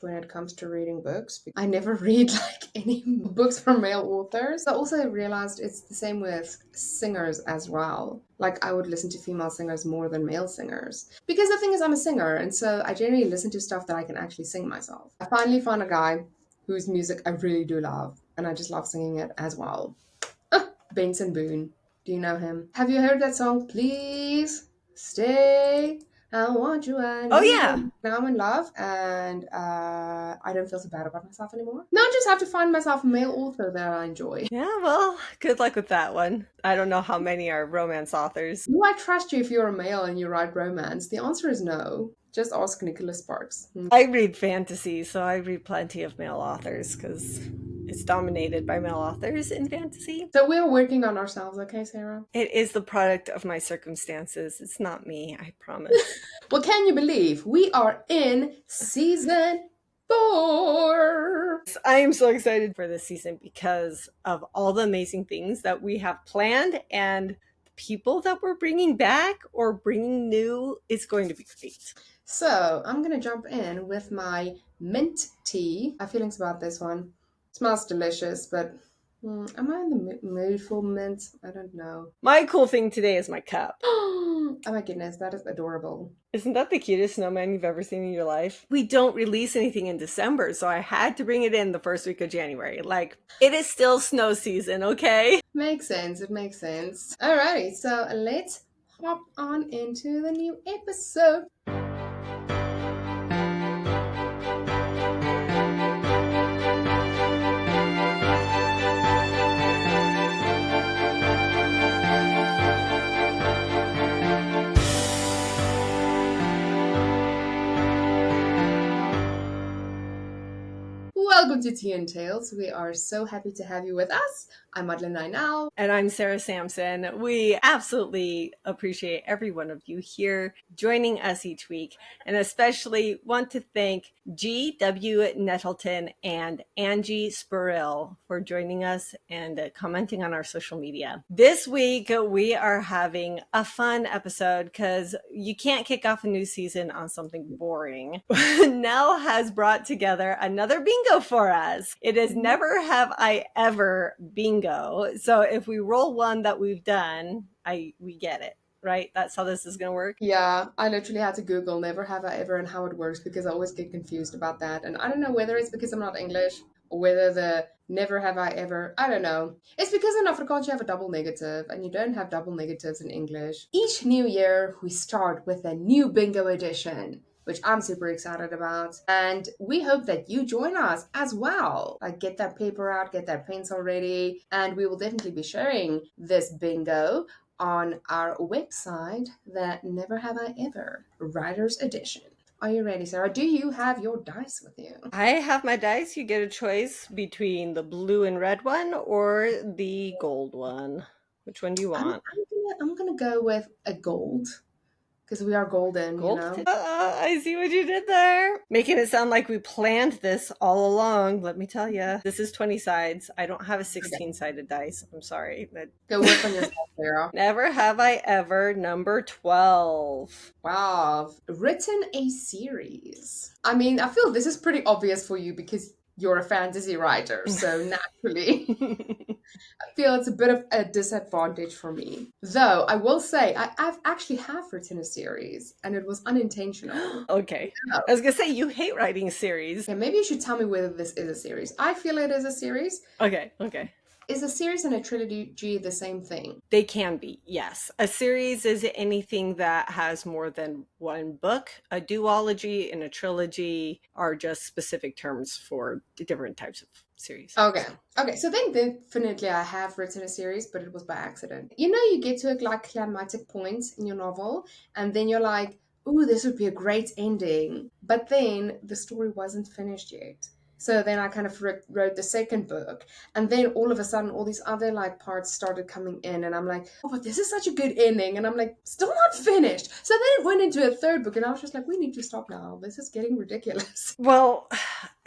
when it comes to reading books. I never read like any books from male authors. I also realized it's the same with singers as well. Like I would listen to female singers more than male singers. Because the thing is I'm a singer and so I generally listen to stuff that I can actually sing myself. I finally found a guy whose music I really do love and I just love singing it as well. Benson Boone. Do you know him? Have you heard that song? Please stay. I want you. I Oh, need yeah. you. Now I'm in love, and I don't feel so bad about myself anymore. Now I just have to find myself a male author that I enjoy. Yeah, well, good luck with that one. I don't know how many are romance authors. Do I trust you if you're a male and you write romance? The answer is no. Just ask Nicholas Sparks. I read fantasy, so I read plenty of male authors because it's dominated by male authors in fantasy. So we're working on ourselves, okay, Sarah? It is the product of my circumstances. It's not me, I promise. Well, can you believe we are in season 4? I am so excited for this season because of all the amazing things that we have planned and the people that we're bringing back or bringing new. It's going to be great. So I'm gonna jump in with my mint tea. I have feelings about this one. Smells delicious, but am I in the mood for mint? I don't know. My cool thing today is my cup. Oh my goodness, that is adorable. Isn't that the cutest snowman you've ever seen in your life? We don't release anything in December, so I had to bring it in the first week of January. Like, it is still snow season, okay? Makes sense, it makes sense. Alrighty, so let's hop on into the new episode. Welcome to Tea and Tales. We are so happy to have you with us. I'm Madeline Nainal. And I'm Sarah Sampson. We absolutely appreciate every one of you here joining us each week, and especially want to thank G.W. Nettleton and Angie Spurrill for joining us and commenting on our social media. This week, we are having a fun episode because you can't kick off a new season on something boring. Nell has brought together another bingo for us. It is Never Have I Ever bingo. So if we roll one that we've done, we get it, right? That's how this is going to work. Yeah, I literally had to Google Never Have I Ever and how it works because I always get confused about that. And I don't know whether it's because I'm not English or whether the Never Have I Ever, I don't know. It's because in Afrikaans you have a double negative and you don't have double negatives in English. Each new year we start with a new bingo edition, which I'm super excited about. And we hope that you join us as well. Like get that paper out, get that pencil ready, and we will definitely be sharing this bingo on our website, the Never Have I Ever Writer's Edition. Are you ready, Sarah? Do you have your dice with you? I have my dice. You get a choice between the blue and red one or the gold one. Which one do you want? I'm gonna go with a gold. Because we are golden, Gold? you know? I see what you did there. Making it sound like we planned this all along. Let me tell you, this is 20 sides. I don't have a 16-sided dice. I'm sorry. But Go work on yourself, Sarah. Never Have I Ever, number 12. Wow. Written a series. I mean, I feel this is pretty obvious for you because you're a fantasy writer. So naturally, I feel it's a bit of a disadvantage for me. Though I will say, I've actually have written a series and it was unintentional. Okay. Oh. I was going to say, you hate writing series. Yeah, maybe you should tell me whether this is a series. I feel it is a series. Okay. Is a series and a trilogy the same thing? They can be, yes. A series is anything that has more than one book. A duology and a trilogy are just specific terms for different types of series. Okay. So then definitely I have written a series, but it was by accident. You know, you get to a like climactic point in your novel, and then you're like, ooh, this would be a great ending. But then the story wasn't finished yet. So then I kind of wrote the second book, and then all of a sudden all these other like parts started coming in, and I'm like, oh, but this is such a good ending, and I'm like, still not finished. So then it went into a third book, and I was just like, we need to stop now. This is getting ridiculous. Well,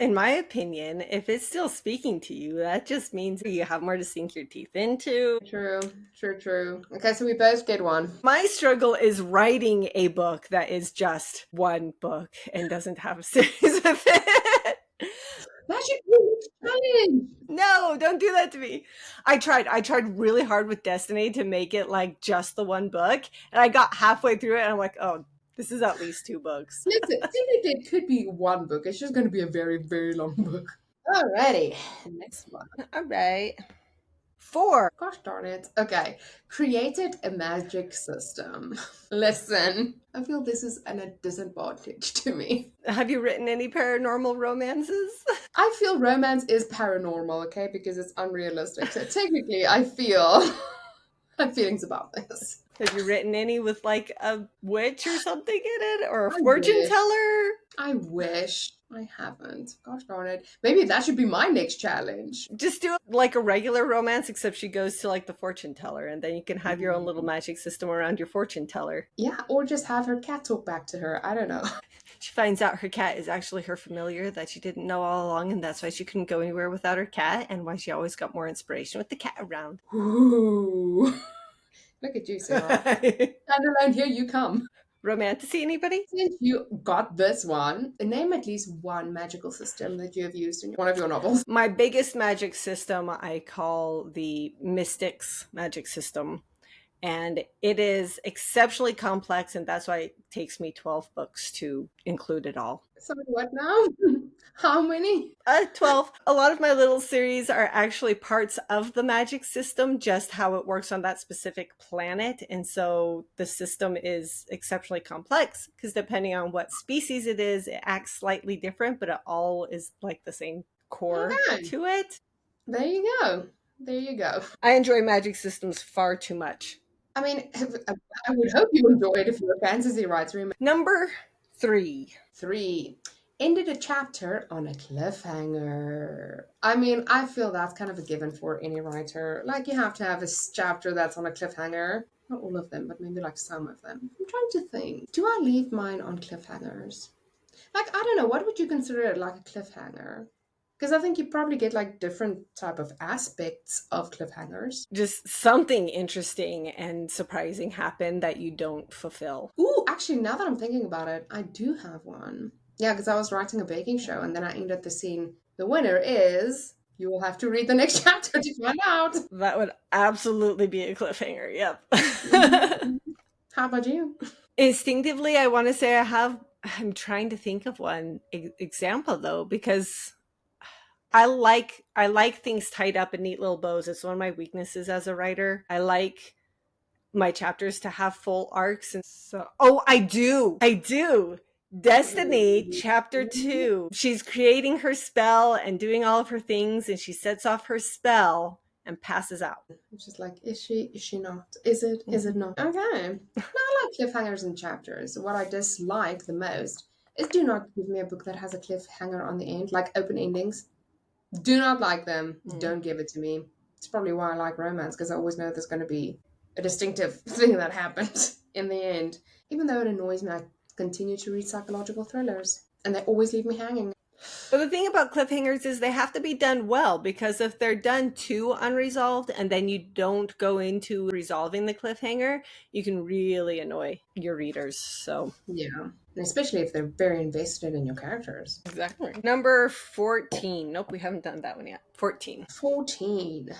in my opinion, if it's still speaking to you, that just means you have more to sink your teeth into. True. Okay, so we both get one. My struggle is writing a book that is just one book and doesn't have a series of it. cringe. No, don't do that to me. I tried really hard with Destiny to make it like just the one book, and I got halfway through it and I'm like, oh, this is at least 2 books. Listen, technically it could be one book. It's just going to be a very, very long book. Alrighty, next one. All right. 4. Gosh darn it. Okay. Created a magic system. Listen, I feel this is a disadvantage to me. Have you written any paranormal romances? I feel romance is paranormal, okay, because it's unrealistic. So technically, I feel I have feelings about this. Have you written any with like a witch or something in it, or a I fortune wish. teller? I wish I haven't. Gosh darn it. Maybe that should be my next challenge. Just do like a regular romance, except she goes to like the fortune teller, and then you can have your own little magic system around your fortune teller. Yeah, or just have her cat talk back to her. I don't know. She finds out her cat is actually her familiar that she didn't know all along, and that's why she couldn't go anywhere without her cat, and why she always got more inspiration with the cat around. Ooh. Look at you, Sarah. Stand alone, here you come. Romantasy, anybody? Since you got this one, name at least one magical system that you have used in one of your novels. My biggest magic system I call the Mystics magic system. And it is exceptionally complex, and that's why it takes me 12 books to include it all. Sorry, what now? How many? 12. A lot of my little series are actually parts of the magic system, just how it works on that specific planet. And so the system is exceptionally complex because depending on what species it is, it acts slightly different, but it all is like the same core to it. There you go. There you go. I enjoy magic systems far too much. I mean, I would hope you enjoy it if you're a fantasy writer. Number 3. 3. Ended a chapter on a cliffhanger. I mean, I feel that's kind of a given for any writer. Like, you have to have a chapter that's on a cliffhanger. Not all of them, but maybe like some of them. I'm trying to think. Do I leave mine on cliffhangers? Like, I don't know. What would you consider like a cliffhanger? Because I think you probably get like different type of aspects of cliffhangers. Just something interesting and surprising happened that you don't fulfill. Ooh, actually, now that I'm thinking about it, I do have one. Yeah, because I was writing a baking show and then I ended the scene. The winner is... You will have to read the next chapter to find out. That would absolutely be a cliffhanger, yep. How about you? Instinctively, I want to say I'm trying to think of one example though, because I like things tied up in neat little bows. It's one of my weaknesses as a writer. I like my chapters to have full arcs, and so I do. Destiny chapter 2. She's creating her spell and doing all of her things, and she sets off her spell and passes out. It's just like, is she not? Is it not? Okay. No, I like cliffhangers in chapters. What I dislike the most is do not give me a book that has a cliffhanger on the end, like open endings. Do not like them. Don't give it to me. It's probably why I like romance, because I always know there's going to be a distinctive thing that happens in the end. Even though it annoys me, I continue to read psychological thrillers, and they always leave me hanging. But the thing about cliffhangers is they have to be done well, because if they're done too unresolved and then you don't go into resolving the cliffhanger, you can really annoy your readers. So yeah, and especially if they're very invested in your characters. Exactly. Number 14. Nope, we haven't done that one yet. 14. 14.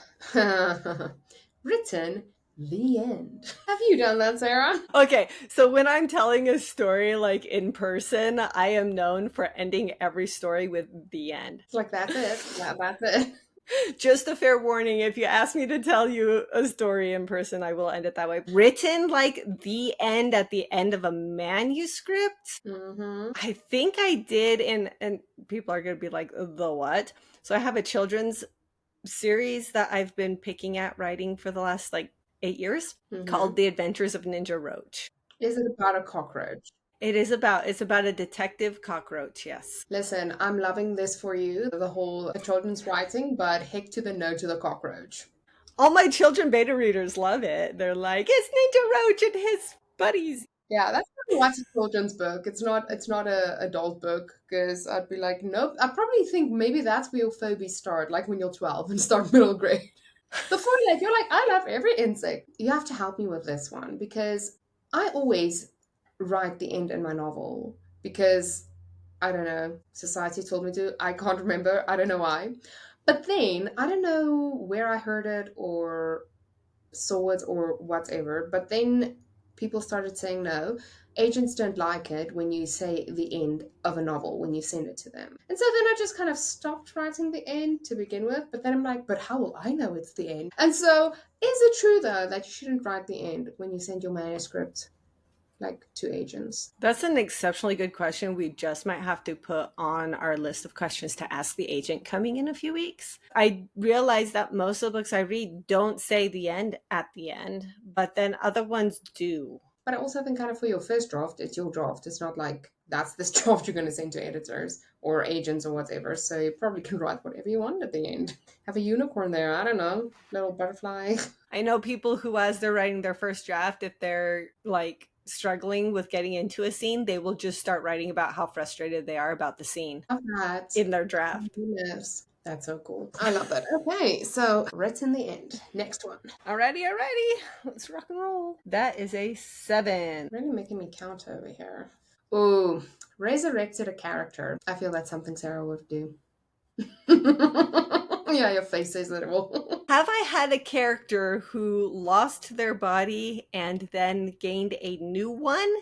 Written the end. Have you done that, Sarah? Okay, so when I'm telling a story like in person, I am known for ending every story with the end. It's like, that's it. That's it. Just a fair warning, if you ask me to tell you a story in person, I will end it that way. Written like the end at the end of a manuscript? Mm-hmm. I think I did, and people are going to be like, the what? So I have a children's series that I've been picking at writing for the last like 8 years, called The Adventures of Ninja Roach. Is it about a cockroach? It's about a detective cockroach, yes. Listen, I'm loving this for you, the whole children's writing, but heck to the no to the cockroach. All my children beta readers love it. They're like, it's Ninja Roach and his buddies. Yeah, that's probably why it's a children's book. It's not a adult book, because I'd be like, nope. I probably think maybe that's where your phobias start, like when you're 12 and start middle grade. Before, like, you're like, I love every insect. You have to help me with this one, because I always write the end in my novel, because I don't know, society told me to. I can't remember. I don't know why. But then I don't know where I heard it or saw it or whatever, but then people started saying no. Agents don't like it when you say the end of a novel when you send it to them. And so then I just kind of stopped writing the end to begin with, but then I'm like, but how will I know it's the end? And so is it true though that you shouldn't write the end when you send your manuscript like to agents? That's an exceptionally good question. We just might have to put on our list of questions to ask the agent coming in a few weeks. I realize that most of the books I read don't say the end at the end, but then other ones do. But I also think kind of for your first draft, it's your draft. It's not like that's this draft you're going to send to editors or agents or whatever. So you probably can write whatever you want at the end. Have a unicorn there. I don't know. Little butterfly. I know people who, as they're writing their first draft, if they're like struggling with getting into a scene, they will just start writing about how frustrated they are about the scene Love that. in their Oh, draft. goodness. That's so cool. I love that. Okay, so written the end. Next one. Alrighty. Let's rock and roll. That is a 7. Really making me count over here. Ooh, resurrected a character. I feel that's something Sarah would do. Yeah, your face says it all. Have I had a character who lost their body and then gained a new one?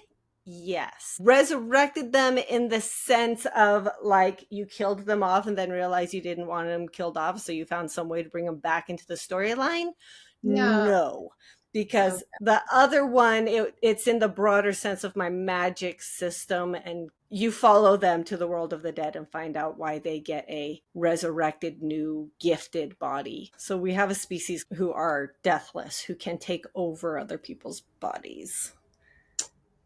Yes. Resurrected them in the sense of like you killed them off and then realized you didn't want them killed off, so you found some way to bring them back into the storyline? Yeah. No. Because the other one, it's in the broader sense of my magic system, and you follow them to the world of the dead and find out why they get a resurrected, new, gifted body. So we have a species who are deathless, who can take over other people's bodies.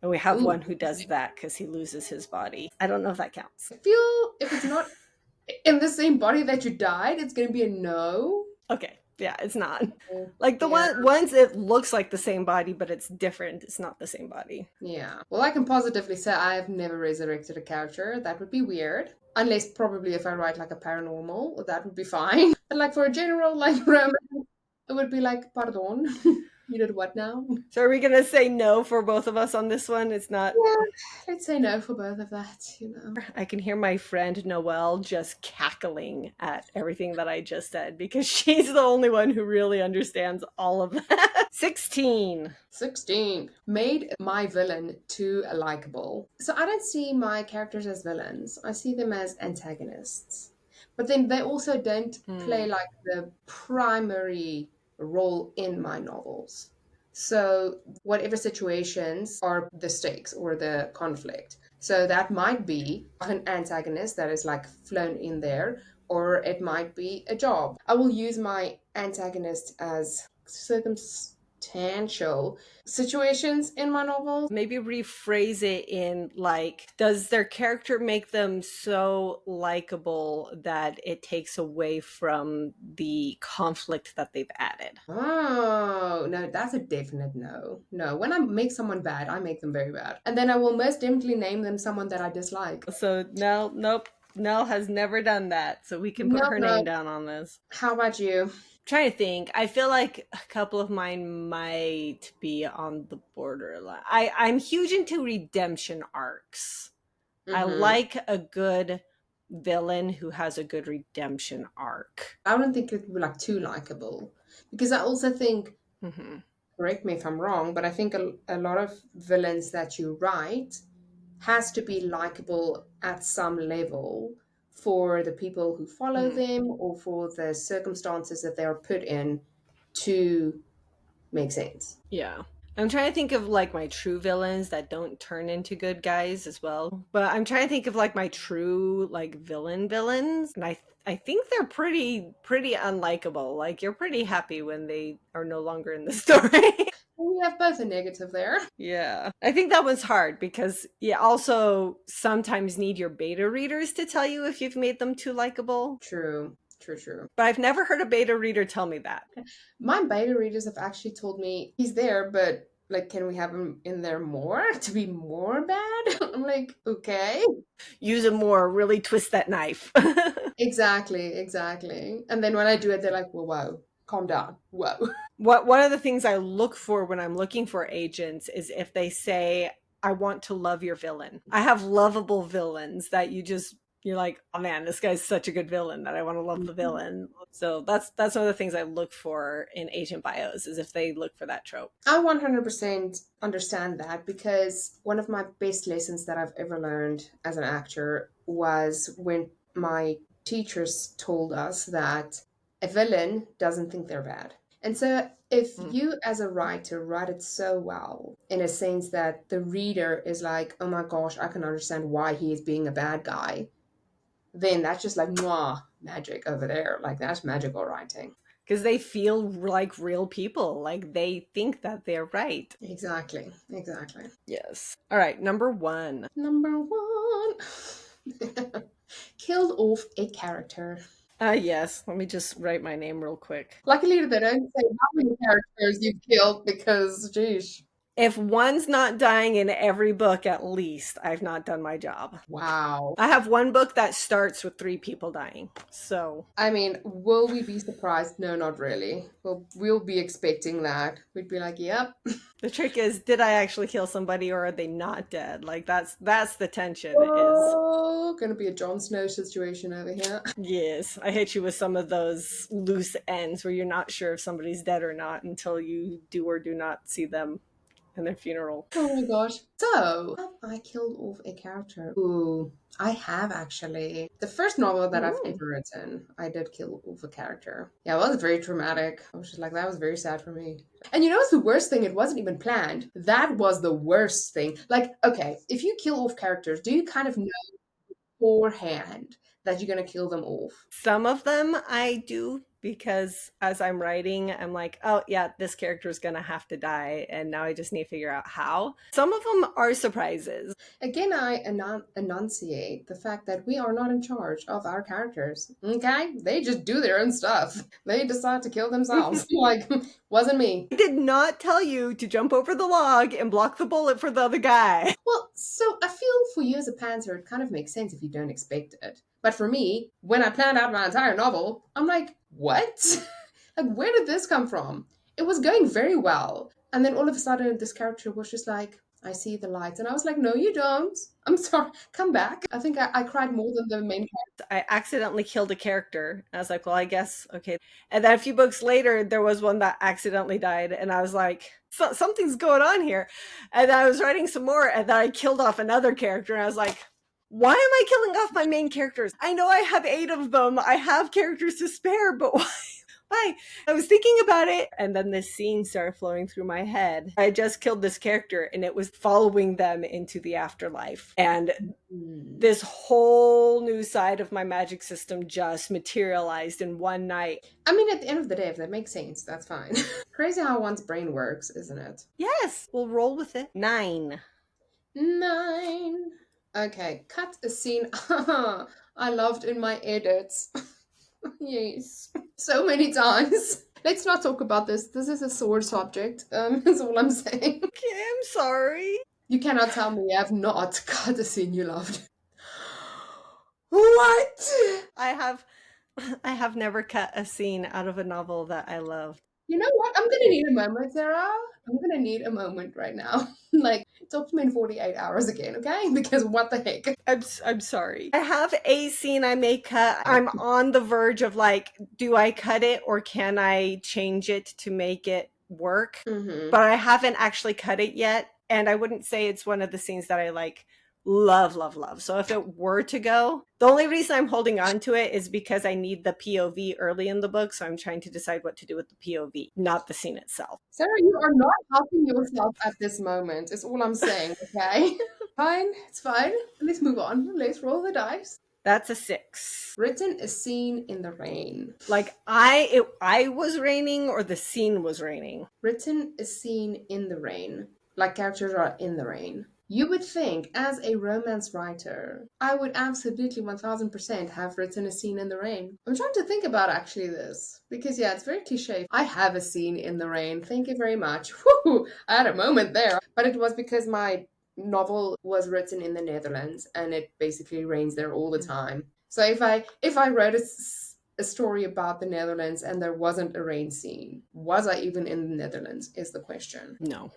And we have Ooh. one who does that because he loses his body. I don't know if that counts. I feel if it's not in the same body that you died, it's going to be a no. Okay. Yeah, it's not. Like the Yeah. ones it looks like the same body, but it's different. It's not the same body. Yeah. Well, I can positively say I have never resurrected a character. That would be weird. Unless probably if I write like a paranormal, that would be fine. But like for a general like romance, it would be like, pardon, you did what now? So are we gonna say no for both of us on this one? It's not. Yeah, let's say no for both of that, you know. I can hear my friend Noelle just cackling at everything that I just said because she's the only one who really understands all of that. 16. 16. Made my villain too likable. So I don't see my characters as villains. I see them as antagonists. But then they also don't play like the primary role in my novels. So whatever situations are the stakes or the conflict. So that might be an antagonist that is like flown in there, or it might be a job. I will use my antagonist as circumstantial situations in my novels. Maybe rephrase it in like, does their character make them so likable that it takes away from the conflict that they've added? Oh, no, that's a definite no. No, when I make someone bad, I make them very bad. And then I will most definitely name them someone that I dislike. So Nell, nope. Nell has never done that. So we can put her name down on this. How about you? Trying to think. I feel like a couple of mine might be on the borderline. I'm huge into redemption arcs. I like a good villain who has a good redemption arc. I don't think it would be like too likable. Because I also think, correct me if I'm wrong, but I think a lot of villains that you write has to be likable at some level for the people who follow them or for the circumstances that they are put in to make sense. Yeah. I'm trying to think of like my true villains that don't turn into good guys as well. But I'm trying to think of like my true like villains, and I think they're pretty unlikable. Like you're pretty happy when they are no longer in the story. We have both a negative there. Yeah. I think that one's hard because you also sometimes need your beta readers to tell you if you've made them too likable. True. But I've never heard a beta reader tell me that. My beta readers have actually told me he's there, but like, can we have him in there more to be more bad? I'm like, okay. Use him more, really twist that knife. Exactly. And then when I do it, they're like, well, whoa, calm down. Whoa. One of the things I look for when I'm looking for agents is if they say, I want to love your villain. I have lovable villains that you You're like, oh man, this guy's such a good villain that I want to love the villain. So that's one of the things I look for in agent bios, is if they look for that trope. I 100% understand that, because one of my best lessons that I've ever learned as an actor was when my teachers told us that a villain doesn't think they're bad. And so, if Mm. you as a writer write it so well, in a sense that the reader is like, oh my gosh, I can understand why he is being a bad guy, then that's just like, mwah, magic over there. Like, that's magical writing. Because they feel like real people, like they think that they're right. Exactly, exactly. Yes. All right, number 1. Number one. Killed off a character. Yes, let me just write my name real quick. Luckily, they don't say how many characters you've killed because, geez. If one's not dying in every book, at least, I've not done my job. Wow. I have one book that starts with 3 people dying. So, I mean, will we be surprised? No, not really. We'll be expecting that. We'd be like, yep. the trick is, did I actually kill somebody, or are they not dead? Like that's the tension is. Oh, gonna be a Jon Snow situation over here. Yes, I hit you with some of those loose ends where you're not sure if somebody's dead or not until you do or do not see them in their funeral. Oh my gosh. So, have I killed off a character? Ooh, I have actually. The first novel that I've Ooh. ever written, I did kill off a character. Yeah, it was very traumatic. I was just like, that was very sad for me. And you know what's the worst thing? It wasn't even planned. That was the worst thing. Like, okay, if you kill off characters, do you kind of know beforehand that you're gonna kill them off? Some of them I do, because as I'm writing, I'm like, oh yeah, this character is gonna have to die, and now I just need to figure out how. Some of them are surprises. Again, I enunciate the fact that we are not in charge of our characters. Okay? They just do their own stuff. They decide to kill themselves. Like, wasn't me. I did not tell you to jump over the log and block the bullet for the other guy. Well, so I feel for you as a pantser, it kind of makes sense if you don't expect it. But for me, when I planned out my entire novel, I'm like, what? Like, where did this come from? It was going very well. And then all of a sudden, this character was just like, I see the light. And I was like, no, you don't. I'm sorry. Come back. I think I cried more than the main character. I accidentally killed a character. I was like, well, I guess, okay. And then a few books later, there was one that accidentally died. And I was like, something's going on here. And I was writing some more, and then I killed off another character. And I was like, why am I killing off my main characters? I know I have 8 of them. I have characters to spare, but why? Why? I was thinking about it, and then this scene started flowing through my head. I just killed this character, and it was following them into the afterlife. And this whole new side of my magic system just materialized in one night. I mean, at the end of the day, if that makes sense, that's fine. Crazy how one's brain works, isn't it? Yes, we'll roll with it. 9. 9. Okay, cut a scene I loved in my edits. Yes, so many times. Let's not talk about this. This is a sore subject. That's all I'm saying. Okay, I'm sorry. You cannot tell me I have not cut a scene you loved. What? I have never cut a scene out of a novel that I loved. You know what? I'm gonna need a moment, Sarah. I'm gonna need a moment right now. Like, talk to me in 48 hours again, okay? Because what the heck? I'm sorry. I have a scene I may cut. I'm on the verge of like, do I cut it or can I change it to make it work? Mm-hmm. But I haven't actually cut it yet. And I wouldn't say it's one of the scenes that I like love. So if it were to go, the only reason I'm holding on to it is because I need the POV early in the book. So I'm trying to decide what to do with the POV, not the scene itself. Sarah, you are not helping yourself at this moment, is all I'm saying, okay? Fine, it's fine. Let's move on. Let's roll the dice. That's a 6. Written a scene in the rain. Like I was raining, or the scene was raining. Written a scene in the rain. Like characters are in the rain. You would think, as a romance writer, I would absolutely 1000% have written a scene in the rain. I'm trying to think about actually this. Because, yeah, it's very cliche. I have a scene in the rain. Thank you very much. Whew, I had a moment there. But it was because my novel was written in the Netherlands, and it basically rains there all the time. So if I wrote a story about the Netherlands and there wasn't a rain scene, was I even in the Netherlands, is the question. No.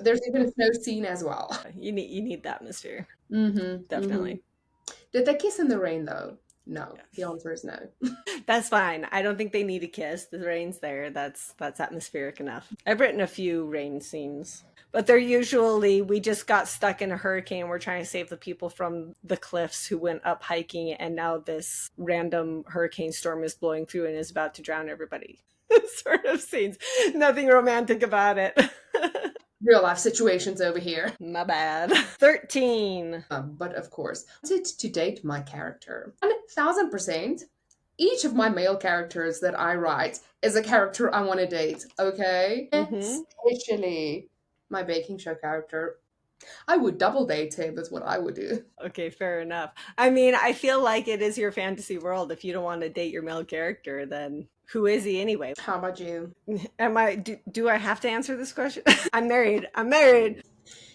There's even a snow scene as well. You need the atmosphere. Mm-hmm, Definitely. Mm-hmm. Did they kiss in the rain though? No. The Yes. answer is no. That's fine. I don't think they need a kiss. The rain's there. That's atmospheric enough. I've written a few rain scenes, but they're usually we just got stuck in a hurricane. We're trying to save the people from the cliffs who went up hiking, and now this random hurricane storm is blowing through and is about to drown everybody. Sort of scenes. Nothing romantic about it. Real life situations over here. My bad. 13. But of course, I wanted to date my character. 1000%. Each of my male characters that I write is a character I want to date, okay? Mm-hmm. Especially my baking show character. I would double date him, is what I would do. Okay, fair enough. I mean, I feel like it is your fantasy world. If you don't want to date your male character, then who is he anyway? How about you? Do I have to answer this question? I'm married. I'm married.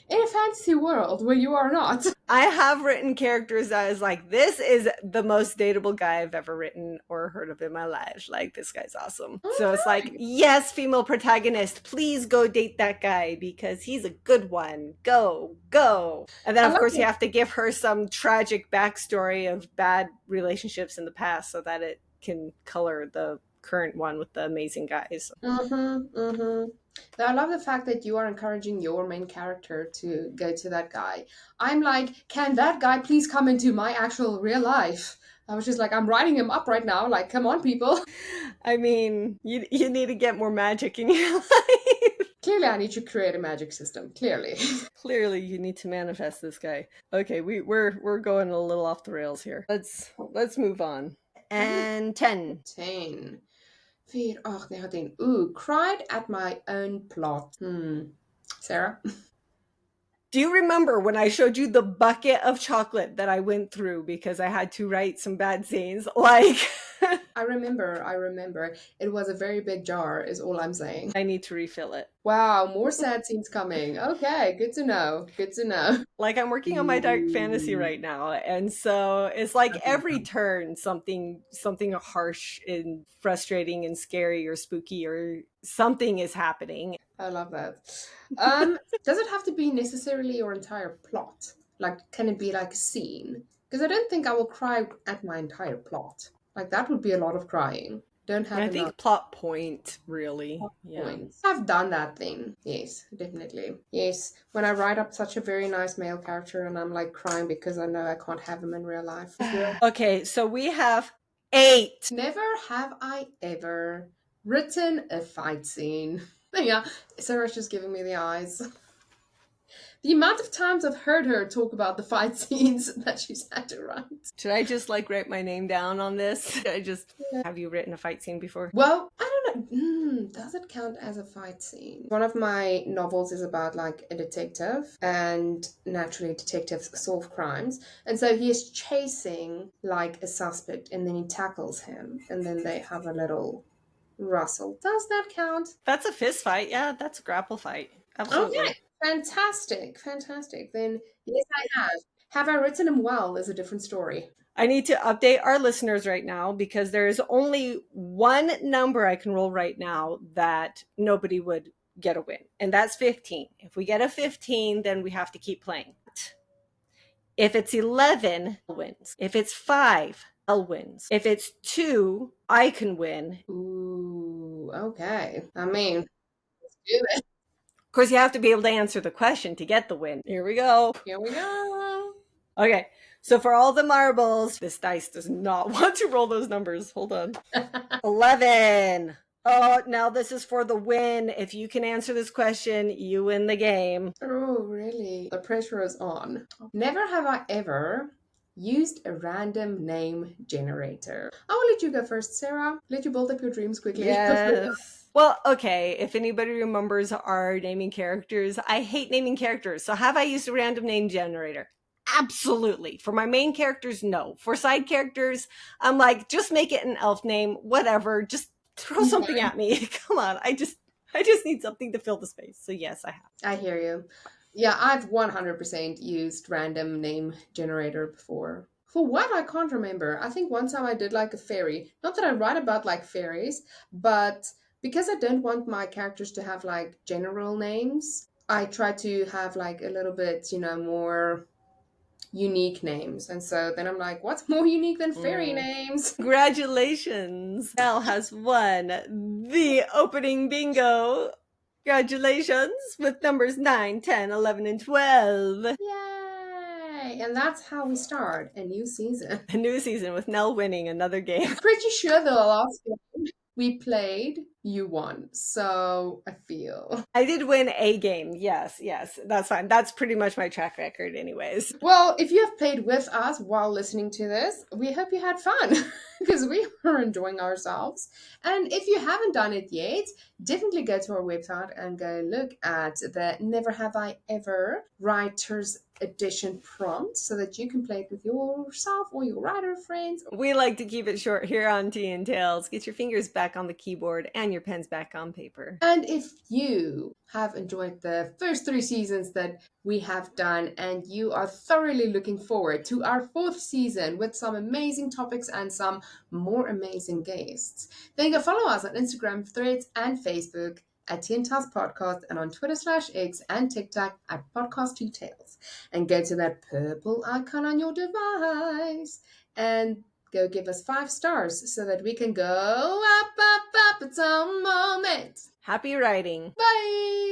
In a fantasy world where you are not. I have written characters that is like, this is the most dateable guy I've ever written or heard of in my life. Like, this guy's awesome. So it's like, yes, female protagonist, please go date that guy because he's a good one. Go, go. And then, I of love course, you it. have to give her some tragic backstory of bad relationships in the past so that it can color the current one with the amazing guys. Mm-hmm, mm-hmm. I love the fact that you are encouraging your main character to go to that guy. I'm like, can that guy please come into my actual real life? I was just like, I'm writing him up right now. Like, come on, people. I mean, you need to get more magic in your life. Clearly, I need to create a magic system. Clearly. Clearly, you need to manifest this guy. Okay, we're going a little off the rails here. Let's move on. And 10. 10. 4, 8, 19. Ooh, cried at my own plot. Sarah? Do you remember when I showed you the bucket of chocolate that I went through because I had to write some bad scenes? Like, I remember. It was a very big jar, is all I'm saying. I need to refill it. Wow, more sad scenes coming. Okay, good to know. Good to know. Like, I'm working on my dark fantasy Ooh. right now, and so it's like Okay. every turn something harsh and frustrating and scary or spooky or something is happening. I love that. Does it have to be necessarily your entire plot? Like, can it be like a scene? Because I don't think I will cry at my entire plot. Like, that would be a lot of crying. Don't And have I enough think plot point, really. Yeah. points. I've done that thing. Yes, definitely. Yes, when I write up such a very nice male character and I'm like crying because I know I can't have him in real life. Okay, so we have 8. Never have I ever written a fight scene. Yeah, Sarah's just giving me the eyes. The amount of times I've heard her talk about the fight scenes that she's had to write. Should I just like write my name down on this? Should I just Yeah. have you written a fight scene before? Well, I don't know. Does it count as a fight scene? One of my novels is about like a detective, and naturally, detectives solve crimes. And so he is chasing like a suspect, and then he tackles him, and then they have a little rustle. Does that count? That's a fist fight. Yeah, that's a grapple fight. Absolutely. Okay, fantastic, fantastic. Then yes, I have. Have I written him well is a different story. I need to update our listeners right now because there is only one number I can roll right now that nobody would get a win, and that's 15. If we get a 15, then we have to keep playing. If it's 11, wins. If it's 5, L wins. If it's 2, I can win. Ooh, okay. I mean, let's do it. Of course, you have to be able to answer the question to get the win. Here we go. Here we go. Okay, so for all the marbles, this dice does not want to roll those numbers. Hold on. 11. Oh, now this is for the win. If you can answer this question, you win the game. Oh, really? The pressure is on. Never have I ever used a random name generator. I will let you go first, Sarah. Let you build up your dreams quickly. Yes. Well, okay, if anybody remembers our naming characters, I hate naming characters. So have I used a random name generator? Absolutely. For my main characters, no. For side characters, I'm like, just make it an elf name, whatever. Just throw something at me. Come on. I just need something to fill the space. So yes, I have. I hear you. Yeah, I've 100% used random name generator before. For what? I can't remember. I think one time I did like a fairy. Not that I write about like fairies, but because I don't want my characters to have like general names, I try to have like a little bit, more unique names. And so then I'm like, what's more unique than fairy names? Congratulations. Nell has won the opening bingo. Congratulations with numbers 9, 10, 11, and 12. Yay! And that's how we start a new season. A new season with Nell winning another game. Pretty sure the last game we played, you won. So I feel. I did win a game. Yes, that's fine. That's pretty much my track record, anyways. Well, if you have played with us while listening to this, we hope you had fun because we were enjoying ourselves. And if you haven't done it yet, definitely go to our website and go look at the Never Have I Ever Writer's Edition prompt so that you can play it with yourself or your writer friends. We like to keep it short here on Tea and Tales. Get your fingers back on the keyboard and your pens back on paper. And if you have enjoyed the first 3 seasons that we have done and you are thoroughly looking forward to our 4th season with some amazing topics and some more amazing guests, then go follow us on Instagram, Threads, and Facebook at Tea and Tales Podcast, and on Twitter/X and TikTok at Podcast Tea Tales. And go to that purple icon on your device and go give us 5 stars so that we can go up, up, up. It's our moment. Happy writing. Bye.